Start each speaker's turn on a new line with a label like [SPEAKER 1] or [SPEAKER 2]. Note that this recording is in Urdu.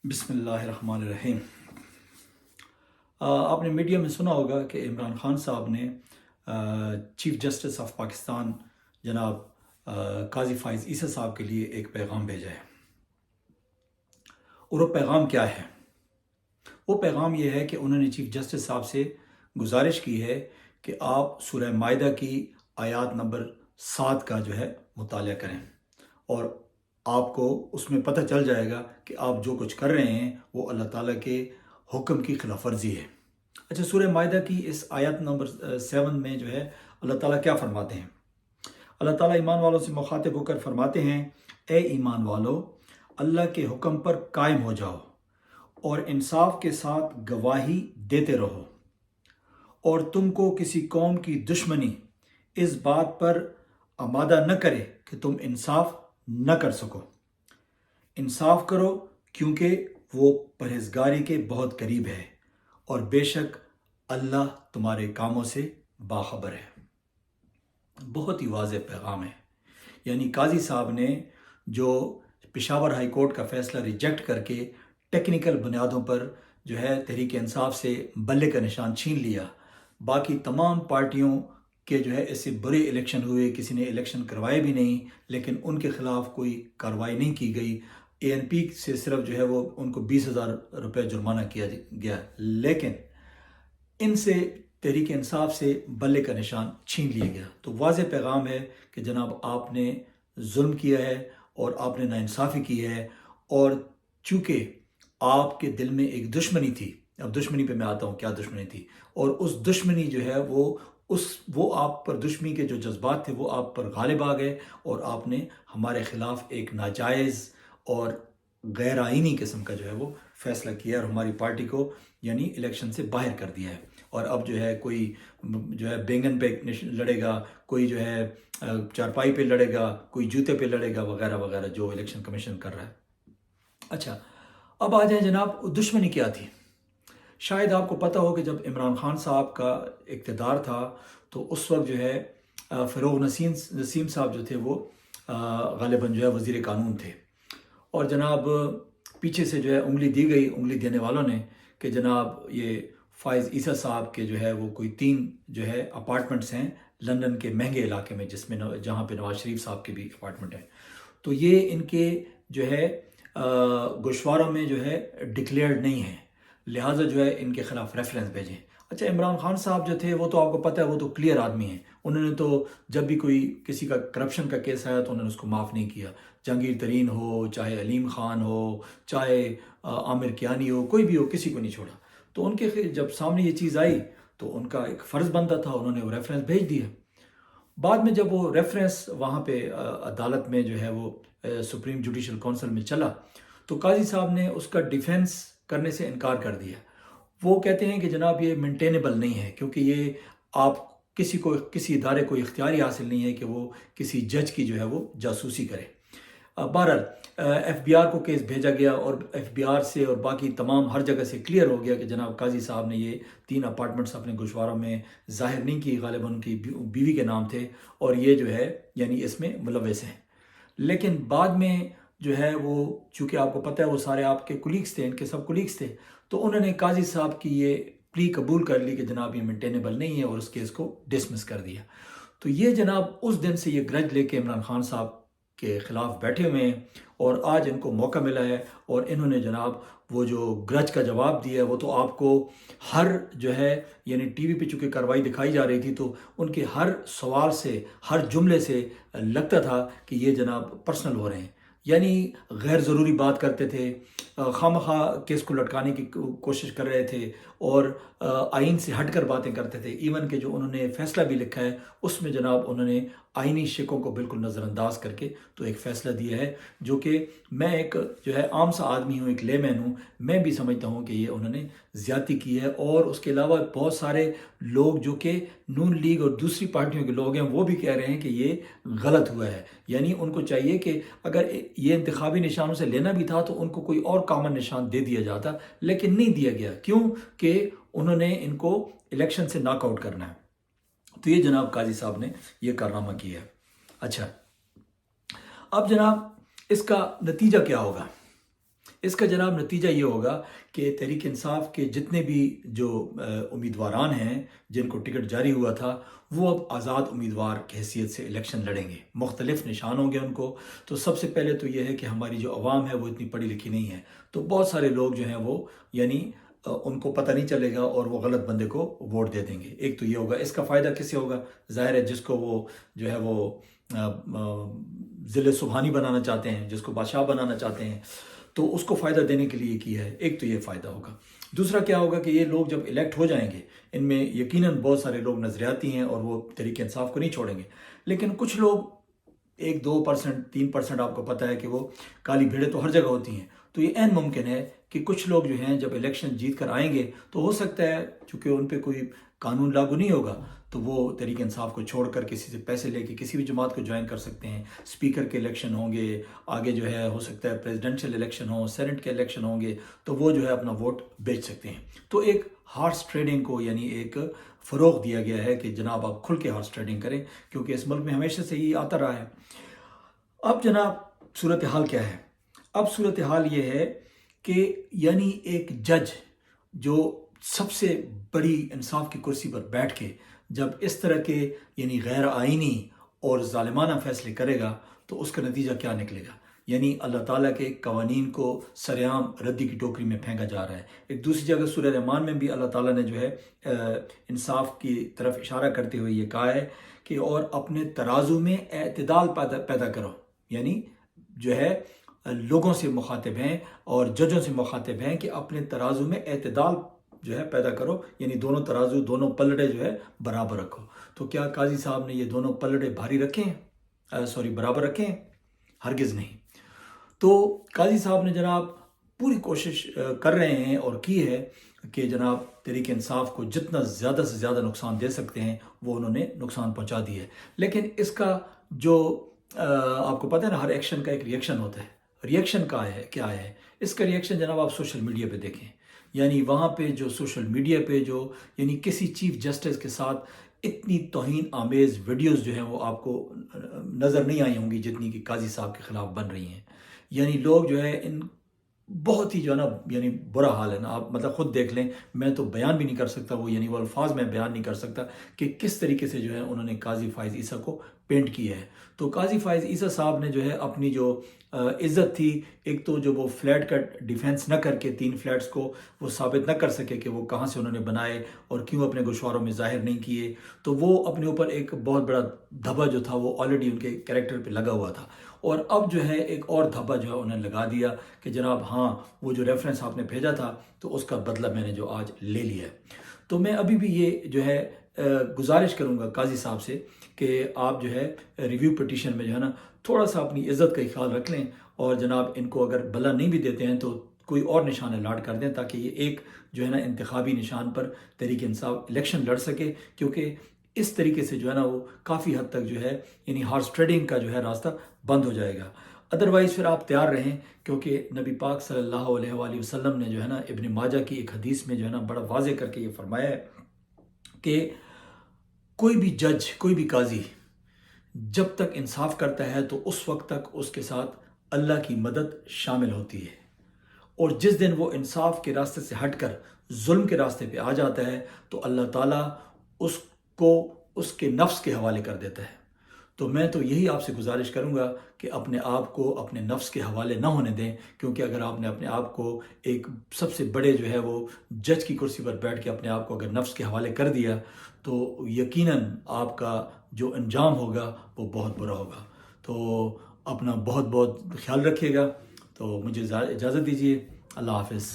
[SPEAKER 1] بسم اللہ الرحمن الرحیم۔ آپ نے میڈیا میں سنا ہوگا کہ عمران خان صاحب نے چیف جسٹس آف پاکستان جناب قاضی فائز عیسی صاحب کے لیے ایک پیغام بھیجا ہے، اور وہ پیغام کیا ہے؟ وہ پیغام یہ ہے کہ انہوں نے چیف جسٹس صاحب سے گزارش کی ہے کہ آپ سورہ مائدہ کی آیات نمبر 7 کا مطالعہ کریں، اور آپ کو اس میں پتہ چل جائے گا کہ آپ جو کچھ کر رہے ہیں وہ اللہ تعالیٰ کے حکم کی خلاف ورزی ہے۔ اچھا، سورہ مائدہ کی اس آیت نمبر 7 میں اللہ تعالیٰ کیا فرماتے ہیں؟ اللہ تعالیٰ ایمان والوں سے مخاطب ہو کر فرماتے ہیں، اے ایمان والو، اللہ کے حکم پر قائم ہو جاؤ اور انصاف کے ساتھ گواہی دیتے رہو، اور تم کو کسی قوم کی دشمنی اس بات پر آمادہ نہ کرے کہ تم انصاف نہ کر سکو۔ انصاف کرو کیونکہ وہ پرہیزگاری کے بہت قریب ہے، اور بے شک اللہ تمہارے کاموں سے باخبر ہے۔ بہت ہی واضح پیغام ہے۔ یعنی قاضی صاحب نے جو پشاور ہائی کورٹ کا فیصلہ ریجیکٹ کر کے ٹیکنیکل بنیادوں پر تحریک انصاف سے بلے کا نشان چھین لیا، باقی تمام پارٹیوں کے ایسے برے الیکشن ہوئے، کسی نے الیکشن کروائے بھی نہیں، لیکن ان کے خلاف کوئی کارروائی نہیں کی گئی۔ اے این پی سے صرف وہ ان کو 20,000 روپے جرمانہ کیا گیا، لیکن ان سے تحریک انصاف سے بلے کا نشان چھین لیا گیا۔ تو واضح پیغام ہے کہ جناب آپ نے ظلم کیا ہے اور آپ نے ناانصافی کی ہے، اور چونکہ آپ کے دل میں ایک دشمنی تھی، اب دشمنی پہ میں آتا ہوں کیا دشمنی تھی، اور اس دشمنی وہ آپ پر دشمنی کے جو جذبات تھے وہ آپ پر غالب آ گئے، اور آپ نے ہمارے خلاف ایک ناجائز اور غیر آئینی قسم کا وہ فیصلہ کیا، اور ہماری پارٹی کو یعنی الیکشن سے باہر کر دیا ہے۔ اور اب کوئی بینگن پہ لڑے گا، کوئی چارپائی پہ لڑے گا، کوئی جوتے پہ لڑے گا، وغیرہ وغیرہ جو الیکشن کمیشن کر رہا ہے۔ اچھا، اب آ جائیں جناب، دشمنی کیا تھی؟ شاید آپ کو پتہ ہو کہ جب عمران خان صاحب کا اقتدار تھا تو اس وقت فروغ نسیم صاحب جو تھے وہ غالباً وزیر قانون تھے، اور جناب پیچھے سے انگلی دی گئی، انگلی دینے والوں نے، کہ جناب یہ فائز عیسی صاحب کے وہ کوئی 3 اپارٹمنٹس ہیں لندن کے مہنگے علاقے میں، جہاں پہ نواز شریف صاحب کے بھی اپارٹمنٹ ہیں، تو یہ ان کے گوشواروں میں ڈکلیئرڈ نہیں ہے، لہٰذا ان کے خلاف ریفرنس بھیجیں۔ اچھا، عمران خان صاحب جو تھے وہ تو آپ کو پتہ ہے وہ تو کلیئر آدمی ہیں، انہوں نے تو جب بھی کوئی کسی کا کرپشن کا کیس آیا تو انہوں نے اس کو معاف نہیں کیا، جہانگیر ترین ہو، چاہے علیم خان ہو، چاہے عامر کیانی ہو، کوئی بھی ہو، کسی کو نہیں چھوڑا۔ تو ان کے جب سامنے یہ چیز آئی تو ان کا ایک فرض بنتا تھا، انہوں نے وہ ریفرنس بھیج دیا۔ بعد میں جب وہ ریفرنس وہاں پہ عدالت میں وہ سپریم جوڈیشل کونسل میں چلا تو قاضی صاحب نے اس کا ڈیفینس کرنے سے انکار کر دیا۔ وہ کہتے ہیں کہ جناب یہ مینٹینیبل نہیں ہے، کیونکہ یہ آپ کسی ادارے کو اختیاری حاصل نہیں ہے کہ وہ کسی جج کی وہ جاسوسی کرے۔ بہرحال ایف بی آر کو کیس بھیجا گیا، اور ایف بی آر سے اور باقی تمام ہر جگہ سے کلیئر ہو گیا کہ جناب قاضی صاحب نے یہ 3 اپارٹمنٹس اپنے گوشواروں میں ظاہر نہیں کی، غالباً ان کی بیوی کے نام تھے، اور یہ یعنی اس میں ملوث ہیں۔ لیکن بعد میں وہ چونکہ آپ کو پتہ ہے وہ سارے آپ کے کولیگز تھے، ان کے سب کولیگز تھے، تو انہوں نے قاضی صاحب کی یہ پلی قبول کر لی کہ جناب یہ مینٹینیبل نہیں ہے، اور اس کیس کو ڈسمس کر دیا۔ تو یہ جناب اس دن سے یہ گرج لے کے عمران خان صاحب کے خلاف بیٹھے ہوئے ہیں، اور آج ان کو موقع ملا ہے، اور انہوں نے جناب وہ جو گرج کا جواب دیا ہے وہ تو آپ کو ہر یعنی ٹی وی پہ چونکہ کارروائی دکھائی جا رہی تھی تو ان کے ہر سوال سے، ہر جملے سے لگتا تھا کہ یہ جناب پرسنل ہو رہے ہیں، یعنی غیر ضروری بات کرتے تھے، خواہ کیس کو لٹکانے کی کوشش کر رہے تھے، اور آئین سے ہٹ کر باتیں کرتے تھے۔ ایون کہ جو انہوں نے فیصلہ بھی لکھا ہے اس میں جناب انہوں نے آئینی شکوں کو بالکل نظر انداز کر کے تو ایک فیصلہ دیا ہے، جو کہ میں ایک عام سا آدمی ہوں، ایک لے مین ہوں، میں بھی سمجھتا ہوں کہ یہ انہوں نے زیادتی کی ہے۔ اور اس کے علاوہ بہت سارے لوگ جو کہ نون لیگ اور دوسری پارٹیوں کے لوگ ہیں وہ بھی کہہ رہے ہیں کہ یہ غلط ہوا ہے، یعنی ان کو چاہیے کہ اگر یہ انتخابی نشانوں سے لینا بھی تھا تو ان کو کوئی اور کامن نشان دے دیا جاتا، لیکن نہیں دیا گیا، کیوں کہ انہوں نے ان کو الیکشن سے ناک آؤٹ کرنا ہے۔ تو یہ جناب قاضی صاحب نے یہ کارنامہ کیا ہے۔ اچھا، اب جناب اس کا نتیجہ کیا ہوگا؟ اس کا جناب نتیجہ یہ ہوگا کہ تحریک انصاف کے جتنے بھی جو امیدواران ہیں جن کو ٹکٹ جاری ہوا تھا وہ اب آزاد امیدوار کی حیثیت سے الیکشن لڑیں گے، مختلف نشان ہوں گے ان کو۔ تو سب سے پہلے تو یہ ہے کہ ہماری جو عوام ہے وہ اتنی پڑھی لکھی نہیں ہے، تو بہت سارے لوگ جو ہیں وہ یعنی ان کو پتہ نہیں چلے گا اور وہ غلط بندے کو ووٹ دے دیں گے۔ ایک تو یہ ہوگا، اس کا فائدہ کس سے ہوگا؟ ظاہر ہے جس کو وہ جو ہے وہ ضلع سبحانی بنانا چاہتے ہیں، جس کو بادشاہ بنانا چاہتے ہیں، تو اس کو فائدہ دینے کے لیے کیا ہے۔ ایک تو یہ فائدہ ہوگا۔ دوسرا کیا ہوگا کہ یہ لوگ جب الیکٹ ہو جائیں گے، ان میں یقیناً بہت سارے لوگ نظریاتی ہیں اور وہ تحریک انصاف کو نہیں چھوڑیں گے، لیکن کچھ لوگ 1-2%، 3% آپ کو پتہ ہے کہ وہ کالی بھیڑیں تو ہر جگہ ہوتی ہیں، تو یہ عین ممکن ہے کہ کچھ لوگ جو ہیں جب الیکشن جیت کر آئیں گے تو ہو سکتا ہے چونکہ ان پہ کوئی قانون لاگو نہیں ہوگا تو وہ تحریک انصاف کو چھوڑ کر کسی سے پیسے لے کے کسی بھی جماعت کو جوائن کر سکتے ہیں۔ اسپیکر کے الیکشن ہوں گے، آگے جو ہے ہو سکتا ہے پریزیڈنشل الیکشن ہوں، سینٹ کے الیکشن ہوں گے، تو وہ جو ہے اپنا ووٹ بیچ سکتے ہیں۔ تو ایک ہارس ٹریڈنگ کو یعنی ایک فروغ دیا گیا ہے کہ جناب آپ کھل کے ہارس ٹریڈنگ کریں، کیونکہ اس ملک میں ہمیشہ سے یہ آتا رہا ہے۔ اب جناب صورتحال کیا ہے؟ اب صورتحال یہ ہے کہ یعنی ایک جج جو سب سے بڑی انصاف کی کرسی پر بیٹھ کے جب اس طرح کے یعنی غیر آئینی اور ظالمانہ فیصلے کرے گا تو اس کا نتیجہ کیا نکلے گا؟ یعنی اللہ تعالیٰ کے قوانین کو سرعام ردی کی ٹوکری میں پھینکا جا رہا ہے۔ ایک دوسری جگہ سورہ رحمان میں بھی اللہ تعالیٰ نے جو ہے انصاف کی طرف اشارہ کرتے ہوئے یہ کہا ہے کہ اور اپنے ترازو میں اعتدال پیدا کرو، یعنی جو ہے لوگوں سے مخاطب ہیں اور ججوں سے مخاطب ہیں کہ اپنے ترازو میں اعتدال جو ہے پیدا کرو، یعنی دونوں ترازو، دونوں پلڑے جو ہے برابر رکھو۔ تو کیا قاضی صاحب نے یہ دونوں پلڑے بھاری رکھے ہیں؟ برابر رکھے ہیں؟ ہرگز نہیں۔ تو قاضی صاحب نے جناب پوری کوشش کر رہے ہیں اور کی ہے کہ جناب تحریک انصاف کو جتنا زیادہ سے زیادہ نقصان دے سکتے ہیں وہ انہوں نے نقصان پہنچا دی ہے۔ لیکن اس کا جو آپ کو پتہ ہے نا، ہر ایکشن کا ایک ری ایکشن ہوتا ہے۔ ری ایکشن کیا ہے؟ اس کا ری ایکشن جناب آپ سوشل میڈیا پہ دیکھیں، یعنی وہاں پہ جو سوشل میڈیا پہ جو یعنی کسی چیف جسٹس کے ساتھ اتنی توہین آمیز ویڈیوز جو ہیں وہ آپ کو نظر نہیں آئی ہوں گی جتنی کہ قاضی صاحب کے خلاف بن رہی ہیں۔ یعنی لوگ جو ہے ان بہت ہی جو ہے نا یعنی برا حال ہے نا، آپ مطلب خود دیکھ لیں، میں تو بیان بھی نہیں کر سکتا، وہ یعنی وہ الفاظ میں بیان نہیں کر سکتا کہ کس طریقے سے جو ہے انہوں نے قاضی فائز عیسیٰ کو پینٹ کیا ہے۔ تو قاضی فائز عیسیٰ صاحب نے جو ہے اپنی جو عزت تھی، ایک تو جو وہ فلیٹ کا ڈیفینس نہ کر کے 3 فلیٹس کو وہ ثابت نہ کر سکے کہ وہ کہاں سے انہوں نے بنائے اور کیوں اپنے گوشواروں میں ظاہر نہیں کیے، تو وہ اپنے اوپر ایک بہت بڑا دھبا جو تھا وہ آلریڈی ان کے کریکٹر پہ لگا ہوا تھا، اور اب جو ہے ایک اور دھبا جو ہے انہیں لگا دیا کہ جناب ہاں وہ جو ریفرنس آپ نے بھیجا تھا تو اس کا بدلہ میں نے جو آج لے لیا ہے۔ تو میں ابھی بھی یہ جو ہے گزارش کروں گا قاضی صاحب سے کہ آپ جو ہے ریویو پٹیشن میں جو ہے نا تھوڑا سا اپنی عزت کا خیال رکھ لیں، اور جناب ان کو اگر بھلا نہیں بھی دیتے ہیں تو کوئی اور نشان الاٹ کر دیں تاکہ یہ ایک جو ہے نا انتخابی نشان پر تحریک انصاف الیکشن لڑ سکے، کیونکہ اس طریقے سے جو ہے نا وہ کافی حد تک جو ہے یعنی ہارس ٹریڈنگ کا جو ہے راستہ بند ہو جائے گا۔ ادروائز پھر آپ تیار رہیں، کیونکہ نبی پاک صلی اللہ علیہ وآلہ وسلم نے جو ہے نا ابن ماجہ کی ایک حدیث میں جو ہے نا بڑا واضح کر کے یہ فرمایا ہے کہ کوئی بھی جج، کوئی بھی قاضی جب تک انصاف کرتا ہے تو اس وقت تک اس کے ساتھ اللہ کی مدد شامل ہوتی ہے، اور جس دن وہ انصاف کے راستے سے ہٹ کر ظلم کے راستے پہ آ جاتا ہے تو اللہ تعالیٰ اس کو اس کے نفس کے حوالے کر دیتا ہے۔ تو میں تو یہی آپ سے گزارش کروں گا کہ اپنے آپ کو اپنے نفس کے حوالے نہ ہونے دیں، کیونکہ اگر آپ نے اپنے آپ کو ایک سب سے بڑے جو ہے وہ جج کی کرسی پر بیٹھ کے اپنے آپ کو اگر نفس کے حوالے کر دیا تو یقیناً آپ کا جو انجام ہوگا وہ بہت برا ہوگا۔ تو اپنا بہت بہت خیال رکھیے گا۔ تو مجھے اجازت دیجیے، اللہ حافظ۔